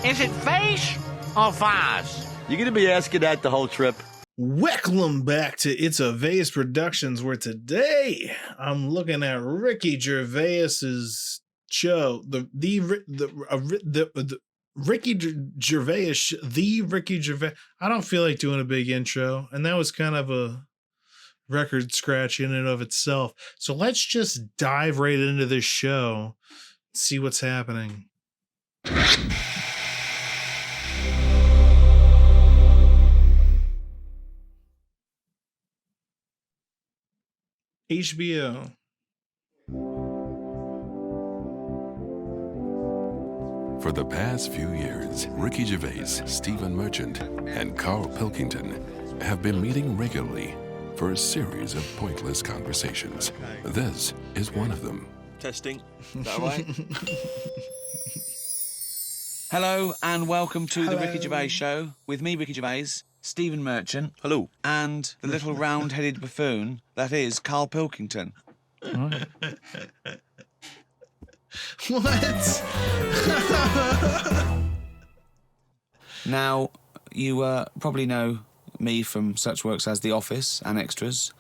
Is it face or vase? You gonna be asking that the whole trip? Welcome back to It's a Vase Productions, where today I'm looking at Ricky Gervais's show, the Ricky Gervais. I don't feel like doing a big intro, and that was kind of a record scratch in and of itself. So let's just dive right into this show, see what's happening. HBO. For the past few years, Ricky Gervais, Stephen Merchant, and Carl Pilkington have been meeting regularly for a series of pointless conversations. This is one of them. Testing. Is that right? Hello and welcome to the Ricky Gervais Show with me, Ricky Gervais, Stephen Merchant. Hello. And the little round-headed buffoon that is Carl Pilkington. What? Now, you probably know me from such works as The Office and Extras,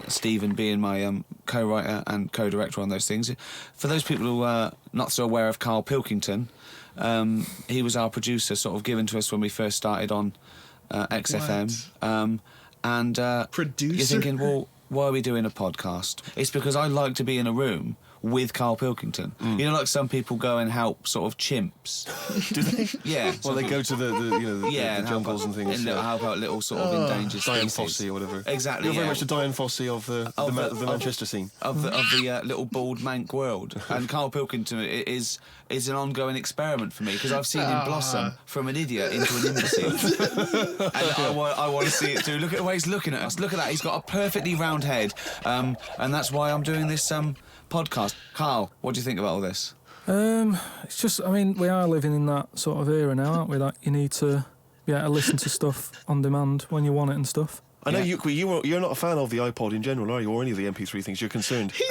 Stephen being my co-writer and co-director on those things. For those people who are not so aware of Carl Pilkington, he was our producer, sort of given to us when we first started on XFM. Producer? You're thinking, well, why are we doing a podcast? It's because I like to be in a room with Carl Pilkington. You know, like some people go and help sort of chimps. Do they? Yeah. Well, they go to the jungles and things. And help out little sort of endangered Diane species. Fossey or whatever. Exactly. You're very yeah. much the Diane Fossey of the Manchester scene. Of the little bald mank world. And Carl Pilkington is an ongoing experiment for me, because I've seen him blossom from an idiot into an imbecile. And I want to see it too. Look at the way he's looking at us. Look at that. He's got a perfectly round head. And that's why I'm doing this podcast. Carl, what do you think about all this? It's just, I mean, we are living in that sort of era now, aren't we? Like, you need to be able to listen to stuff on demand when you want it and stuff. I know you're not a fan of the iPod in general, are you? Or any of the MP3 things? You're concerned. He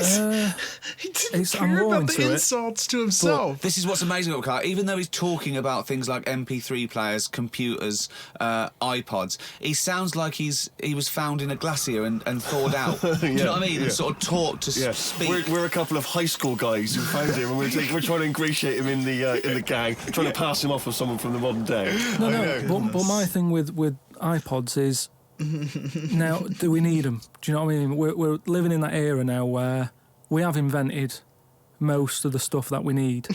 didn't care about the insults to himself. But this is what's amazing about Carl. Even though he's talking about things like MP3 players, computers, iPods, he sounds like he was found in a glacier and thawed out. Do you know what I mean? And sort of taught to speak. We're a couple of high school guys who found him, and we're trying to ingratiate him in the gang, trying to pass him off as someone from the modern day. But my thing with iPods is, now, do we need them? Do you know what I mean? We're living in that era now where we have invented most of the stuff that we need,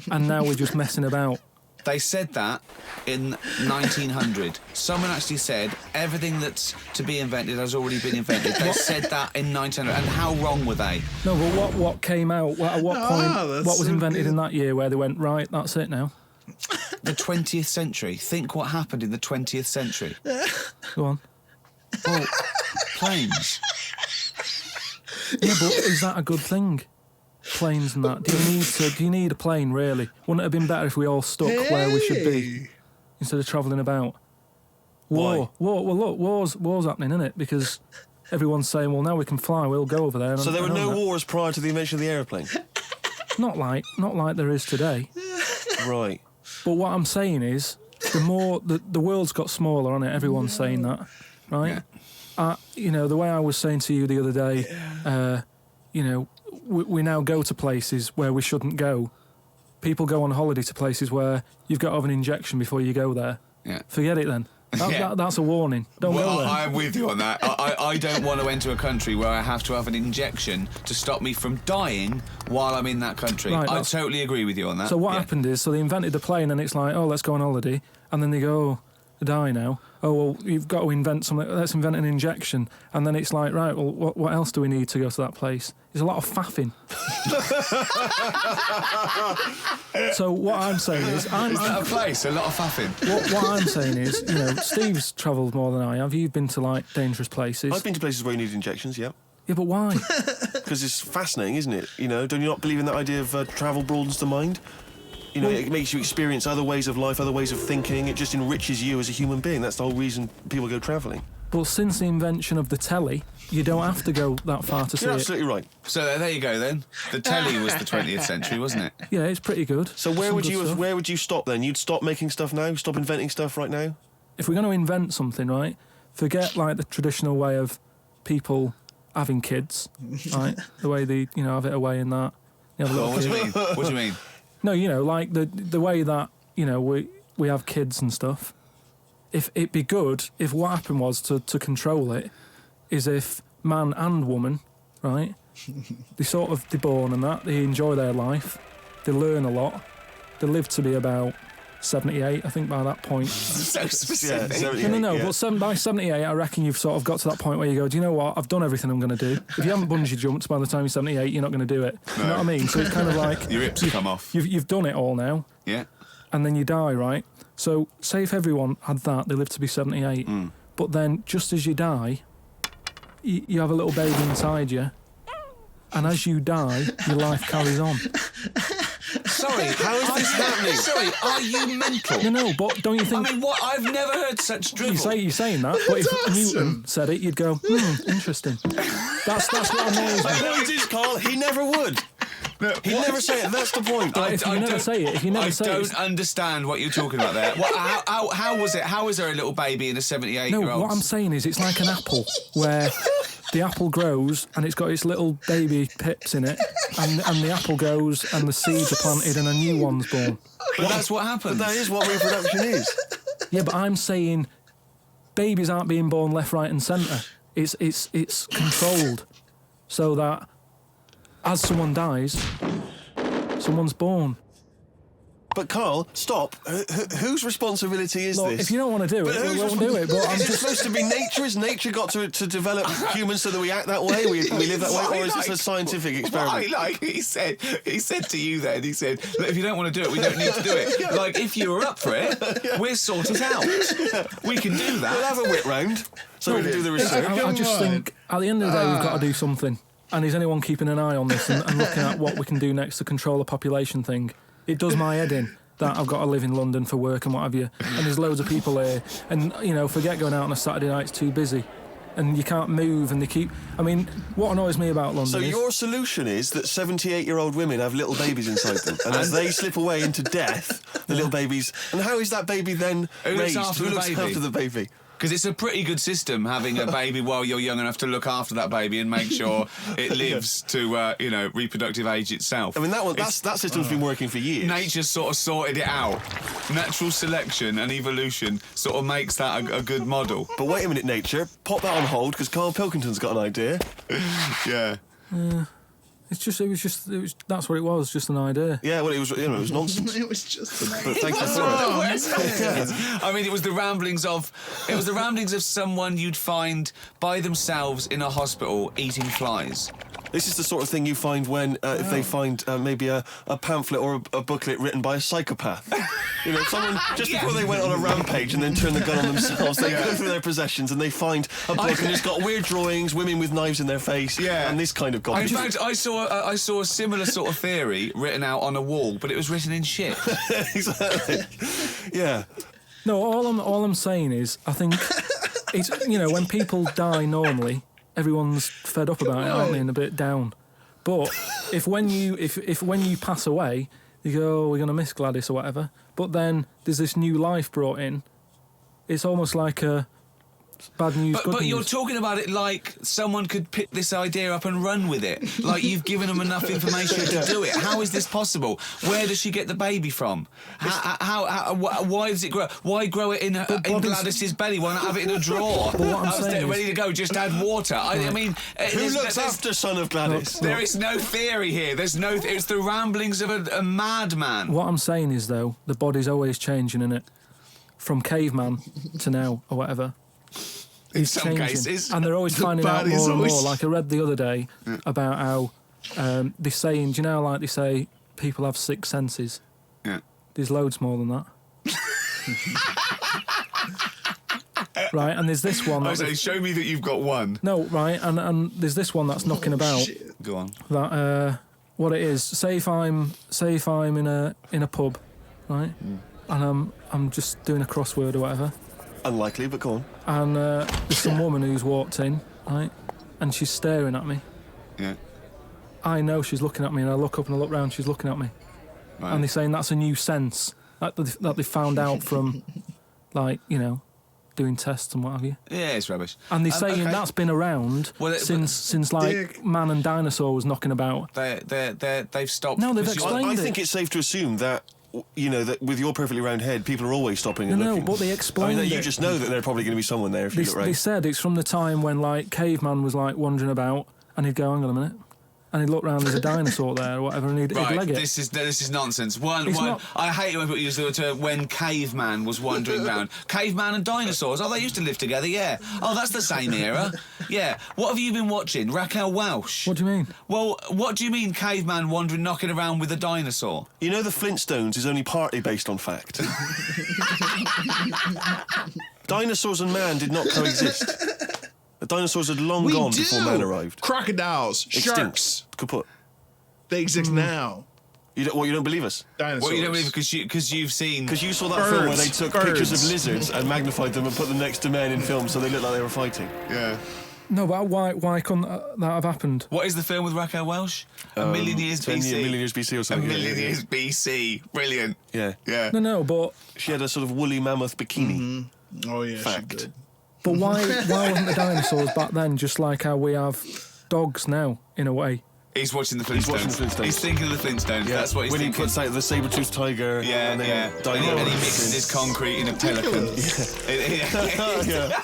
and now we're just messing about. They said that in 1900. Someone actually said everything that's to be invented has already been invented. They said that in 1900. And how wrong were they? No, but what came out? At what point? What was invented in that year where they went, right, that's it now? The 20th century. Think what happened in the 20th century. Go on. Well, planes. Yeah, but is that a good thing? Planes and that. Do you need a plane, really? Wouldn't it have been better if we all stuck where we should be instead of travelling about? War. Well, look, war's happening, isn't it? Because everyone's saying, well, now we can fly, we'll go over there. So there were no wars prior to the invention of the aeroplane? Not like there is today. Right. But what I'm saying is, the world's got smaller on it. Everyone's saying that, right? Yeah. You know, the way I was saying to you the other day, you know, we now go to places where we shouldn't go. People go on holiday to places where you've got to have an injection before you go there. Yeah. Forget it then. That's a warning. Don't go there. I'm with you on that. I don't want to enter a country where I have to have an injection to stop me from dying while I'm in that country. Right, I totally agree with you on that. So what happened is, they invented the plane, and it's like, oh, let's go on holiday, and then they go, oh, die now. Oh, well, you've got to invent something. Let's invent an injection. And then it's like, right, well, what else do we need to go to that place? There's a lot of faffing. So what I'm saying is... Is that a place? A lot of faffing? What I'm saying is, you know, Steve's travelled more than I have. You've been to, like, dangerous places. I've been to places where you need injections, yeah. Yeah, but why? Because it's fascinating, isn't it? You know, don't you not believe in that idea of travel broadens the mind? You know, it makes you experience other ways of life, other ways of thinking. It just enriches you as a human being. That's the whole reason people go travelling. But since the invention of the telly, you don't have to go that far to see You're it. absolutely right. So there you go then. The telly was the 20th century, wasn't it? Yeah, it's pretty good. So Some good stuff. where would you stop then? You'd stop making stuff now? Stop inventing stuff right now? If we're going to invent something, right, forget like the traditional way of people having kids, right? The way they, have it away in that. You have a little What do kid. you mean? What do you mean? No, like the way that, we have kids and stuff. If it'd be good if what happened was to control it is if man and woman, right, they're born and that, they enjoy their life, they learn a lot, they live to be about 78, I think, by that point. So specific. Yeah, 78, No, yeah. but by 78, I reckon you've sort of got to that point where you go, do you know what, I've done everything I'm going to do. If you haven't bungee jumped by the time you're 78, you're not going to do it. You know what I mean? So it's kind of like... Your hips come off. You've done it all now. Yeah. And then you die, right? So say if everyone had that, they live to be 78. But then just as you die, you have a little baby inside you. And as you die, your life carries on. Sorry, how is this happening? Sorry, are you mental? No, but don't you think... I mean, what? I've never heard such drivel. You're saying that, but if Newton said it, you'd go, interesting. That's what annoys me. The point is, Carl, he never would. He'd never say it, that's the point. But if you never say it, I don't understand what you're talking about there. How was it? How is there a little baby in a 78-year-old? No, what I'm saying is it's like an apple where the apple grows and it's got its little baby pips in it and the apple grows and the seeds are planted and a new one's born. But that's what happens. But that is what reproduction is. Yeah, but I'm saying babies aren't being born left, right and centre. It's controlled so that as someone dies, someone's born. But Carl, stop. Whose responsibility is Look, this? if you don't want to do it, we won't do it. But I'm is it just supposed to be nature? Has nature got to develop humans so that we act that way? We live that way? Or is this a scientific experiment? He said to you then, he said, look, if you don't want to do it, we don't need to do it. Like, if you were up for it, we'll sort it out. We can do that. We'll have a whip round so we can do the research. I just think at the end of the day we've got to do something. And is anyone keeping an eye on this and looking at what we can do next to control the population thing? It does my head in that I've got to live in London for work and what have you. And there's loads of people here. And, forget going out on a Saturday night, it's too busy. And you can't move and they keep... I mean, what annoys me about London So is... your solution is that 78-year-old women have little babies inside them. And as they slip away into death, the little babies... And how is that baby then raised? Who looks after the baby? Because it's a pretty good system having a baby while you're young enough to look after that baby and make sure it lives to, reproductive age itself. I mean, that system's been working for years. Nature sort of sorted it out. Natural selection and evolution sort of makes that a good model. But wait a minute, nature. Pop that on hold, because Carl Pilkington's got an idea. Yeah. That's what it was, just an idea. Yeah, well, it was nonsense. It was just... But thank you for it. I mean, it was the ramblings of someone you'd find by themselves in a hospital eating flies. This is the sort of thing you find when if they find maybe a pamphlet or a booklet written by a psychopath. Someone just before they went on a rampage and then turned the gun on themselves, they go through their possessions and they find a book and it's got weird drawings, women with knives in their face, and this kind of garbage. In fact, I saw a similar sort of theory written out on a wall, but it was written in shit. Exactly. Yeah. No, all I'm saying is, I think it's when people die normally, everyone's fed up about it, aren't they, and a bit down. But if when you pass away, you go, oh, we're gonna miss Gladys or whatever. But then there's this new life brought in. It's almost like a bad news. But you're talking about it like someone could pick this idea up and run with it. Like you've given them enough information to do it. How is this possible? Where does she get the baby from? Why does it grow? Why grow it in Gladys's belly? Why not have it in a drawer? But what I'm saying ready to go. Just add water. I mean, who looks after son of Gladys? There is no theory here. It's the ramblings of a madman. What I'm saying is though, the body's always changing, innit? From caveman to now or whatever. In some cases. And they're always finding out more and more. Like I read the other day about how they're saying, do you know, like they say people have 6 senses? Yeah. There's loads more than that. Right, and there's this one. I say, show me that you've got one. No, right, and there's this one that's knocking about. Shit. Go on. That what it is. Say if I'm in a pub, right, and I'm just doing a crossword or whatever. Unlikely, but go on. And there's some woman who's walked in, right? And she's staring at me. Yeah. I know she's looking at me, and I look up and I look round, she's looking at me. Right. And they're saying that's a new sense that they found out from, like, you know, doing tests and what have you. Yeah, it's rubbish. And they're saying okay. that's been around since like Dick. man and dinosaur was knocking about. They've stopped. No, they've because explained I it. think it's safe to assume that, you know, that with your perfectly round head, people are always stopping and No, looking. but they explained You it. just know that there's probably going to be someone there if you look They right. said it's from the time when, like, caveman was, like, wandering about, and he'd go, hang on a minute. And he'd look round, there's a dinosaur there or whatever, and he'd leg it. This is nonsense. One. Not- I hate it when people use the term when caveman was wandering round. Caveman and dinosaurs. Oh, they used to live together. Yeah. Oh, that's the same era. Yeah. What have you been watching? Raquel Welch. What do you mean? Well, what do you mean caveman wandering, knocking around with a dinosaur? You know, the Flintstones is only partly based on fact. Dinosaurs and man did not coexist. The dinosaurs had long gone before man arrived. Crocodiles, sharks. Extinct. Kaput. They exist now. You don't believe us? Dinosaurs. Well, you don't believe because you've seen. Because you saw that film where they took pictures of Birds. lizards and magnified them and put them next to men in film so they looked like they were fighting. Yeah. No, but why couldn't that have happened? What is the film with Raquel Welch? A million years 10 BC. A million years BC or A something. million years BC. Brilliant. Yeah. Yeah. No, but She had a sort of woolly mammoth bikini. Oh, yeah, Fact. she did. but why wasn't the dinosaurs back then just like how we have dogs now, in a way? He's watching the Flintstones. He's watching the Flintstones. He's thinking of the Flintstones. That's what he's when thinking. he puts out the saber-toothed tiger. Yeah, and then yeah. And he dinosaurs. mixes his concrete in a pelican. Yeah.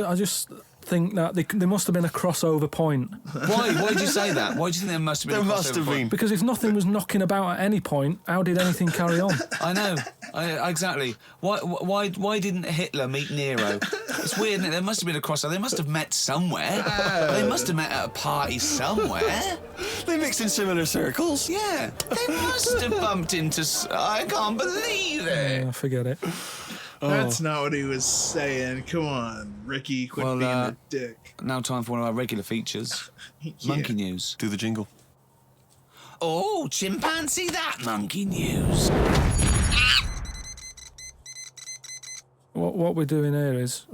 I just think that there must have been a crossover point. Why? Why did you say that? Why do you think there must have been? There a must crossover have point? been. Because if nothing was knocking about at any point, how did anything carry on? I know. Exactly. Why didn't Hitler meet Nero? It's weird, isn't it? There must have been a crossover. They must have met somewhere. They must have met at a party somewhere. They mixed in similar circles. Yeah. They must have bumped into... I can't believe it. Forget it. That's not what he was saying. Come on, Ricky, quit being a dick. Now time for one of our regular features. Yeah. Monkey news. Do the jingle. Oh, chimpanzee that monkey news. What we're doing here is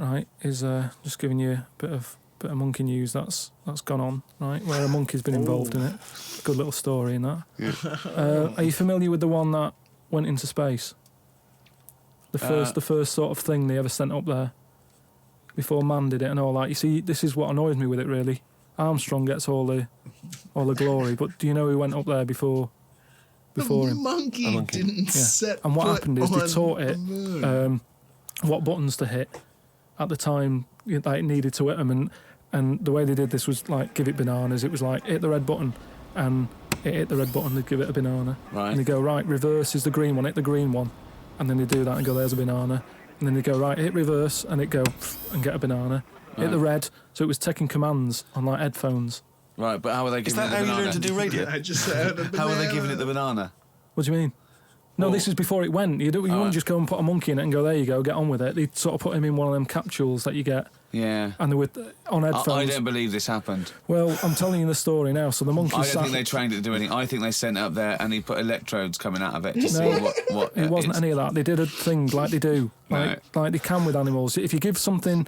just giving you a bit of monkey news that's gone on, right? Where a monkey's been involved in it. Good little story in that. Yeah. Are you familiar with the one that went into space? The first sort of thing they ever sent up there before man did it and all that. You see, this is what annoys me with it really. Armstrong gets all the glory, but do you know who went up there before him? Monkey didn't set. And what foot happened is they on taught the it moon. what buttons to hit at the time that it needed to hit them, and the way they did this was like give it bananas. It was like hit the red button, and it hit the red button. They'd give it a banana, Right. and they go right. Reverse is the green one. Hit the green one, and then they do that and go there's a banana, and then they go right. Hit reverse, and it go and get a banana. Hit the red. So it was taking commands on like headphones. Right, but how are they Is giving that it how the you banana? learn to do radio? I just said a How are they banana. giving it the banana? What do you mean? No, Well- this is before it went. You wouldn't just go and put a monkey in it and go there you go, get on with it. They'd sort of put him in one of them capsules that you get, Yeah. and they were on headphones. I don't believe this happened. Well, I'm telling you the story now. So the monkey I sat. don't think they trained it to do anything. I think they sent it up there and he put electrodes coming out of it to see what It wasn't it's- any of that. They did a thing like they do, like they can with animals. If you give something,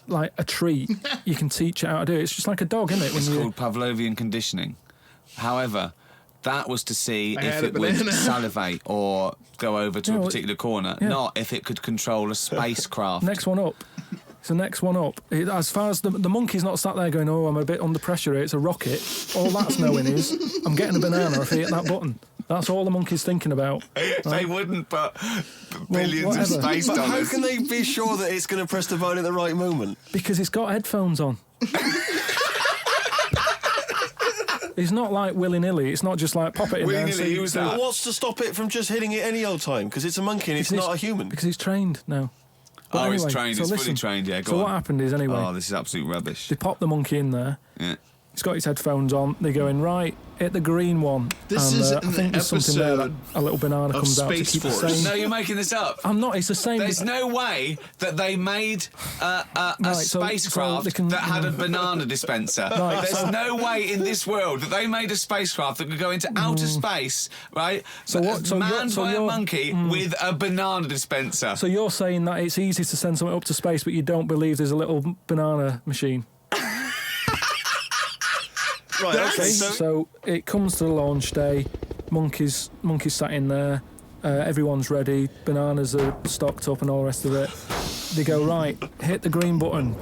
like a treat, you can teach it how to do it. It's just like a dog, isn't it? It's called Pavlovian conditioning. However, that was to see I if had a it would banana. salivate or go over to Yeah, a well, particular corner, yeah. not if it could control a spacecraft. Next one up. It's the next one up. As far as the monkey's not sat there going, oh, I'm a bit under pressure here, it's a rocket. All that's knowing is, I'm getting a banana if I hit that button. That's all the monkey's thinking about. They wouldn't put billions of whatever. space But how dollars. can they be sure that it's going to press the button at the right moment? Because it's got headphones on. It's not like willy-nilly. It's not just like pop it in there. and Willy-nilly, see- who's see- that? But what's to stop it from just hitting it any old time? Because it's a monkey and it's Because not a human. Because he's trained now. But Oh, it's anyway, trained. so It's fully listen. trained. Yeah, go So on. what happened is, anyway, Oh, this is absolute rubbish. they popped the monkey in there, Yeah. He's got his headphones on. They're going, right, hit the green one. This and, is I think there's something there that a little banana of comes out to Space keep Force. the same. No, you're making this up. I'm not. It's the same. There's no way that they made a so spacecraft they can- that had a banana dispenser. Right, There's so- no way in this world that they made a spacecraft that could go into outer space, right? So what- so manned by a you're- monkey with a banana dispenser. So you're saying that it's easy to send something up to space, but you don't believe there's a little banana machine? Right, okay. So it comes to the launch day. Monkeys sat in there. Everyone's ready. Bananas are stocked up and all the rest of it. They go, right, hit the green button.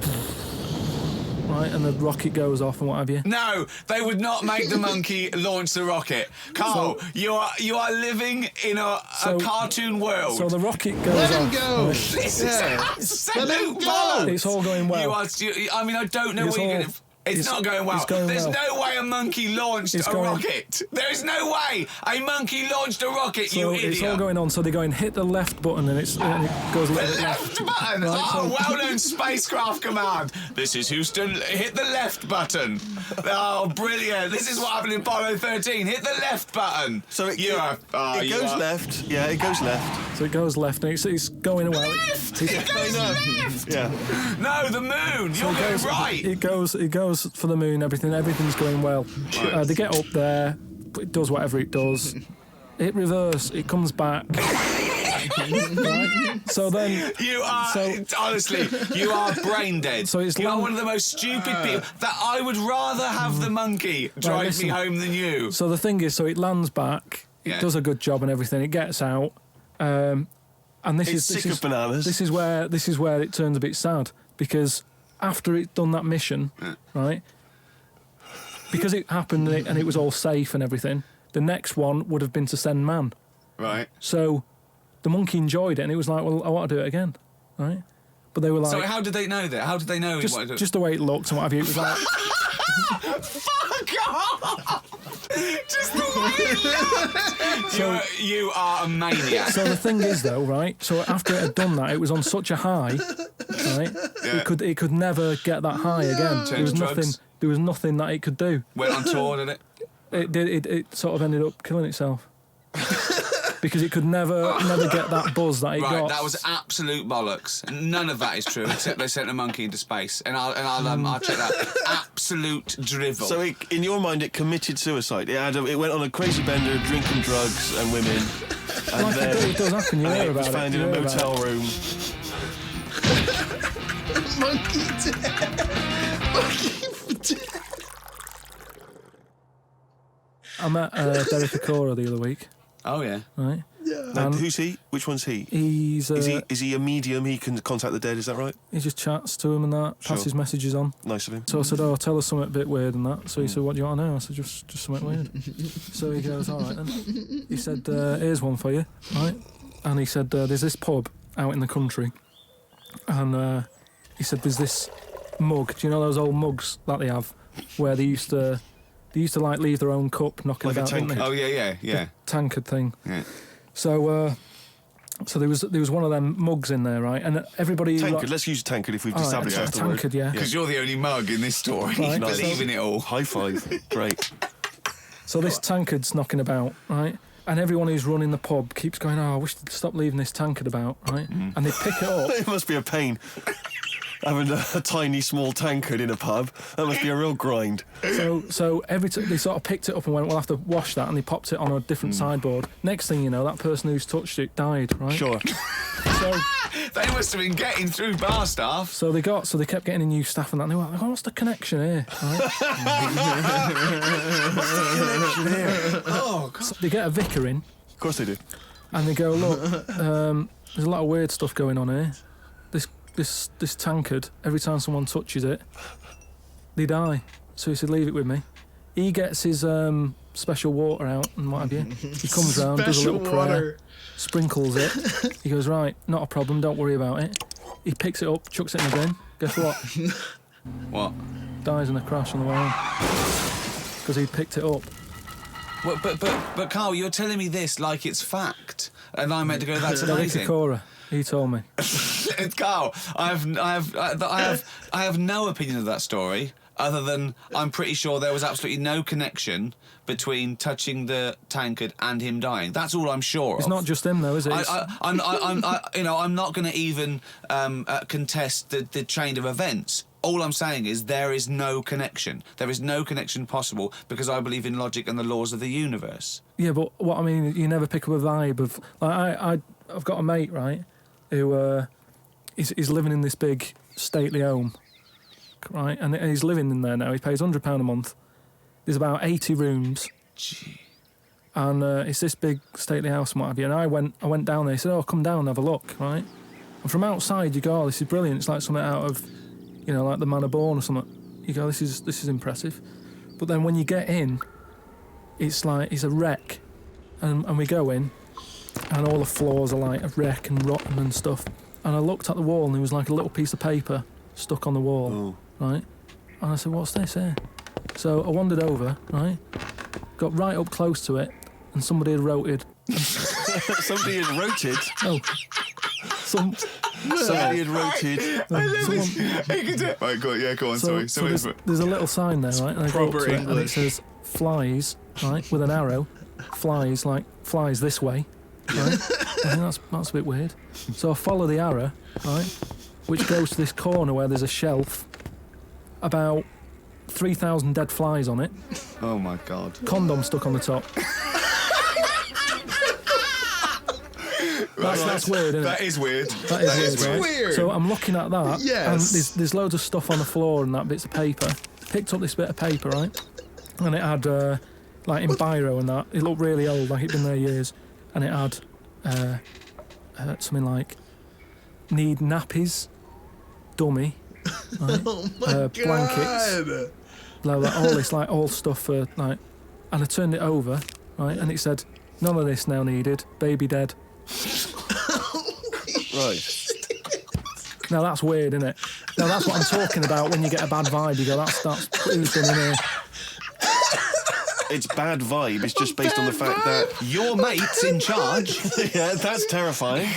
Right, and the rocket goes off and what have you. No, they would not make the monkey launch the rocket. Carl, you are living in a cartoon world. So the rocket goes Let off. him go. This is absolute Let him go. bollocks. It's all going well. I don't know It's what you're all- going to... It's not going well. it's going There's well. no way a monkey launched It's a going- rocket. There is no way a monkey launched a rocket, So you it's all idiot. going on. So they go and hit the left button and it goes The left. left button. Right, Oh, so- well-known spacecraft command. This is Houston. Hit the left button. Oh, brilliant. This is what happened in Apollo 13. Hit the left button. So it you goes are- left. Yeah, it goes left. So it goes left and it's going well. Left. It goes left. Yeah. No, the moon. You're going right. It goes for the moon. Everything's going well. They get up there. It does whatever it does. It reverse. It comes back. Right? So then You are, honestly, you are brain dead. So it's you are long- one of the most stupid people. That I would rather have the monkey drive me listen. home than you. So the thing is, so it lands back. Yeah. It does a good job and everything. It gets out. And this It's sick of bananas. This is where it turns a bit sad, because after it done that mission, right? Because it happened and it was all safe and everything, the next one would have been to send man. Right. So the monkey enjoyed it and it was like, well, I want to do it again, right? But they were like, So how did they know that? How did they know? just the way it looked and what have you. It was like, Fuck off! Just the way it looked. You are a maniac. so the thing is though, right? So after it had done that, it was on such a high, right? Yeah. It could never get that high again. Change drugs. There was nothing that it could do. Went on tour, did it? It sort of ended up killing itself. Because it could never get that buzz that it Right, got. that was absolute bollocks. None of that is true, except they sent a monkey into space, and I'll check that. Absolute drivel. So in your mind, it committed suicide. It went on a crazy bender, drinking drugs and women, and Like then it does happen. You hear it was about found it. in you a hear about motel it. room. Monkey dead. Monkey dead. I met Derek Acora the other week, oh yeah. right? Now, who's he? Which one's he? He's Is he a medium? He can contact the dead. Is that right? he just chats to him and that, passes Sure. messages on. Nice of him. So I said, "Oh, tell us something a bit weird and that." So he said, "What do you want to know?" I said, "Just something weird." So he goes, "All right then." He said, "Here's one for you, right?" And he said, "There's this pub out in the country," and he said, "There's this mug. Do you know those old mugs that they have, where they used to like leave their own cup knocking Like a about, didn't they? Oh yeah. Tankard thing." Yeah. So there was one of them mugs in there, right? And everybody Tankard. Let's use tankard if we've All right, established a that's the word. tankard, yeah. Because you're the only mug in this story. Right, You believe so- in it all. High five. Great. So this tankard's knocking about, right? And everyone who's running the pub keeps going, "Oh, I wish they'd stop leaving this tankard about," right? And they pick it up. It must be a pain. Having a tiny, small tankard in a pub. That must be a real grind. So every time they sort of picked it up and went, "We'll have to wash that," and they popped it on a different sideboard. Next thing you know, that person who's touched it died, right? Sure. So They must have been getting through bar staff. so they kept getting in new staff and that. And they were like, "Oh, what's the connection here?" Right? Oh, God. So they get a vicar in. Of course they do. And they go, "Look, there's a lot of weird stuff going on here. This tankard, every time someone touches it, they die." So he said, "Leave it with me." He gets his special water out and what have you. He comes round, does a Special little prayer, water. sprinkles it. He goes, "Right, not a problem, don't worry about it." He picks it up, chucks it in the bin. Guess what? What? Dies in a crash on the way home. Because he picked it up. Well, but Carl, you're telling me this like it's fact, and I'm meant to go, "That's Derek amazing." Acora, he told me. Carl, I have no opinion of that story. other than I'm pretty sure there was absolutely no connection between touching the tankard and him dying. That's all I'm sure It's of. not just him, though, is it? I'm not going to even contest the chain of events. All I'm saying is there is no connection. There is no connection possible because I believe in logic and the laws of the universe. Yeah, but what I mean, you never pick up a vibe of... Like, I've got a mate, right, who is living in this big stately home, right, and he's living in there now. He pays £100 a month. There's about 80 rooms. Gee. And it's this big stately house and what have you. And I went down there. He said, "Oh, come down and have a look," right? And from outside, you go, "Oh, this is brilliant. It's like something out of, like the Man of Born or something." You go, "This is impressive." But then when you get in, it's like it's a wreck. And we go in, and all the floors are like a wreck and rotten and stuff. And I looked at the wall, and there was like a little piece of paper stuck on the wall, right? And I said, "What's this here?" So I wandered over, right? Got right up close to it, and somebody had roted. Somebody had roted? Oh. Somebody had roted. Right, go on, So there's a little sign there, right? And I go up to it, and it says, "Flies," right? With an arrow. Flies, like, flies this way, right? I think that's a bit weird. So I follow the arrow, right? Which goes to this corner where there's a shelf. About 3,000 dead flies on it. Oh my God. Condom stuck on the top. That's weird, isn't it? That is weird. That is weird. So I'm looking at that, and there's loads of stuff on the floor and that, bits of paper. Picked up this bit of paper, right? And it had, like in biro and that, it looked really old, like it'd been there years. And it had something like, "Need nappies, dummy, right? Blankets, blah, blah, all this, like, all stuff for, like..." And I turned it over, right, and it said, "None of this now needed, baby dead." Right. Now that's weird, isn't it? Now that's what I'm talking about when you get a bad vibe. You go, that's who's been in here. It's bad vibe. It's just based on the fact that Your mate's in charge. yeah, that's terrifying.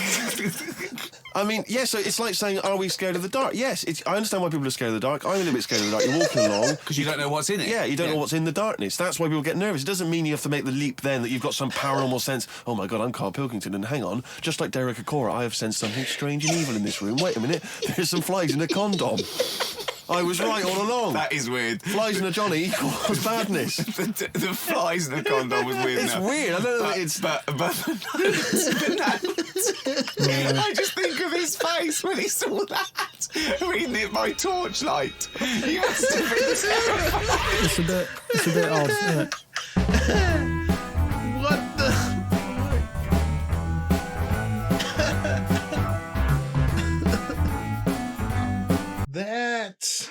I mean, yeah, so it's like saying, are we scared of the dark? Yes, I understand why people are scared of the dark. I'm a little bit scared of the dark. You're walking along. Because you don't know what's in it. Yeah, you don't know what's in the darkness. That's why people get nervous. It doesn't mean you have to make the leap then that you've got some paranormal sense. "Oh my God, I'm Carl Pilkington, and hang on, just like Derek Acora, I have sensed something strange and evil in this room. Wait a minute, there's some flies in a condom. I was right all along." That is weird. Flies in a Johnny equals badness. The flies in the condom was weird. It's weird. I don't know. But the note. I just think of his face when he saw that, reading it by torchlight. He must have been terrified. It's a bit odd, isn't it? What the? That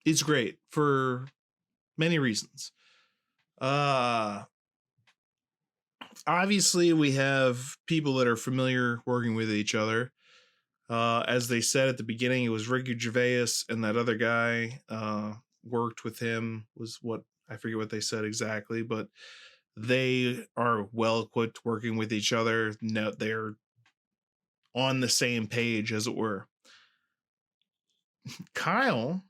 is great for many reasons. Obviously, we have people that are familiar working with each other. As they said at the beginning, it was Ricky Gervais and that other guy worked with him, was what, I forget what they said exactly, but they are well equipped working with each other. No, they're on the same page, as it were. Kyle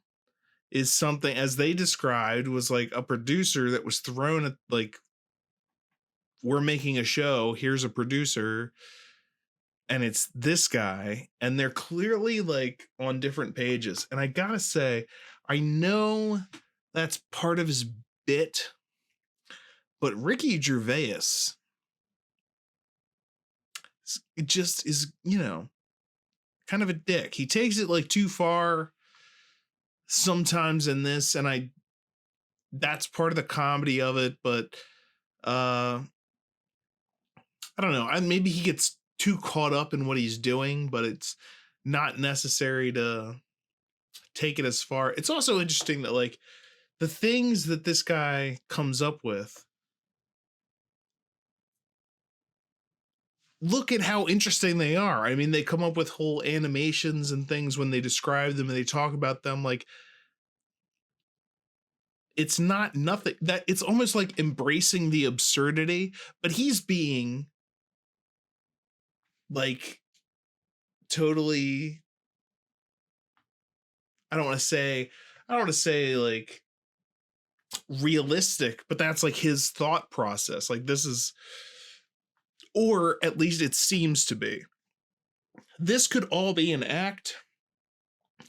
is something, as they described, was like a producer that was thrown at, like, we're making a show, here's a producer, and it's this guy, and they're clearly like on different pages. And I gotta say, I know that's part of his bit, but Ricky Gervais, it just is, kind of a dick. He takes it like too far sometimes in this, and that's part of the comedy of it, but I don't know. Maybe he gets too caught up in what he's doing, but it's not necessary to take it as far. It's also interesting that, like, the things that this guy comes up with, look at how interesting they are. I mean, they come up with whole animations and things when they describe them and they talk about them. Like, it's not nothing that it's almost like embracing the absurdity, but he's being like totally, I don't want to say like realistic, but that's like his thought process. Like this is, or at least it seems to be. This could all be an act.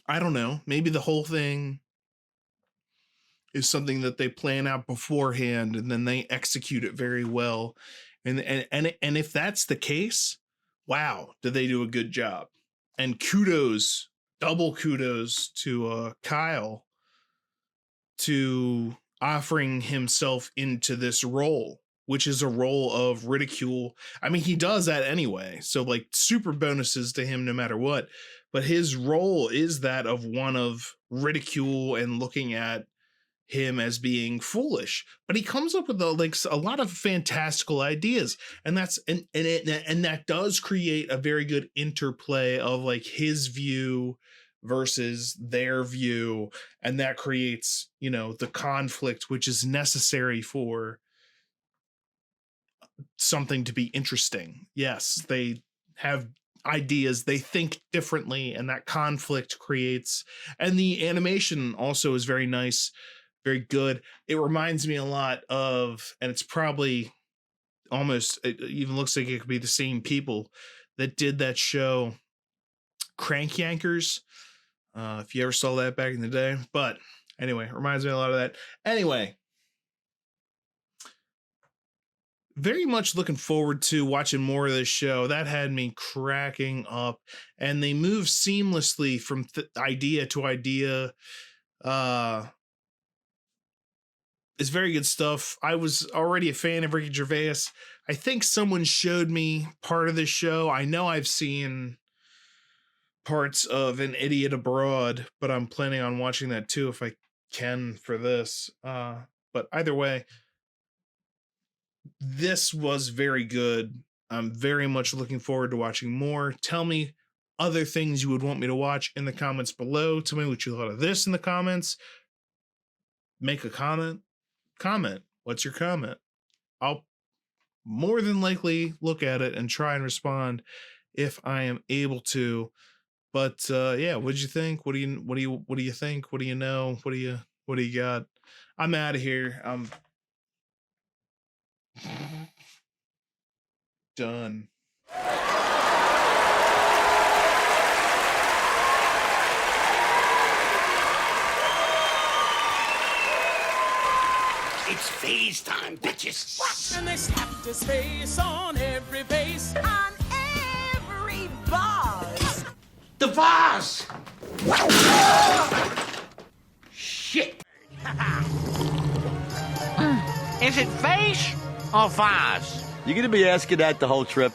I don't know. Maybe the whole thing is something that they plan out beforehand and then they execute it very well. And if that's the case, wow, did they do a good job? And kudos, double kudos to Kyle to offering himself into this role, which is a role of ridicule. I mean, he does that anyway. So like super bonuses to him no matter what. But his role is that of one of ridicule and looking at him as being foolish. But he comes up with a lot of fantastical ideas. And that's and that does create a very good interplay of like his view versus their view. And that creates, you know, the conflict which is necessary for something to be interesting. Yes, they have ideas, they think differently, and that conflict creates, and the animation also is very nice, very good. It reminds me a lot of, and it's probably almost, it even looks like it could be the same people that did that show Crank Yankers, if you ever saw that back in the day. But anyway, it reminds me a lot of that. Anyway, very much looking forward to watching more of this show. That had me cracking up, and they move seamlessly from idea to idea. It's very good stuff. I was already a fan of Ricky Gervais. I think someone showed me part of this show. I know I've seen parts of An Idiot Abroad, but I'm planning on watching that too if I can for this. But either way, this was very good. I'm very much looking forward to watching more. Tell me other things you would want me to watch in the comments below. Tell me what you thought of this in the comments. Make a comment. What's your comment? I'll more than likely look at it and try and respond if I am able to. But yeah, what'd you think? What do you think? What do you know? What do you got? I'm out of here. I'm done. It's phase time, bitches. What? And they slapped his face on every vase, on every vase. The vase! Shit! Is it vase or vase? You gonna be asking that the whole trip?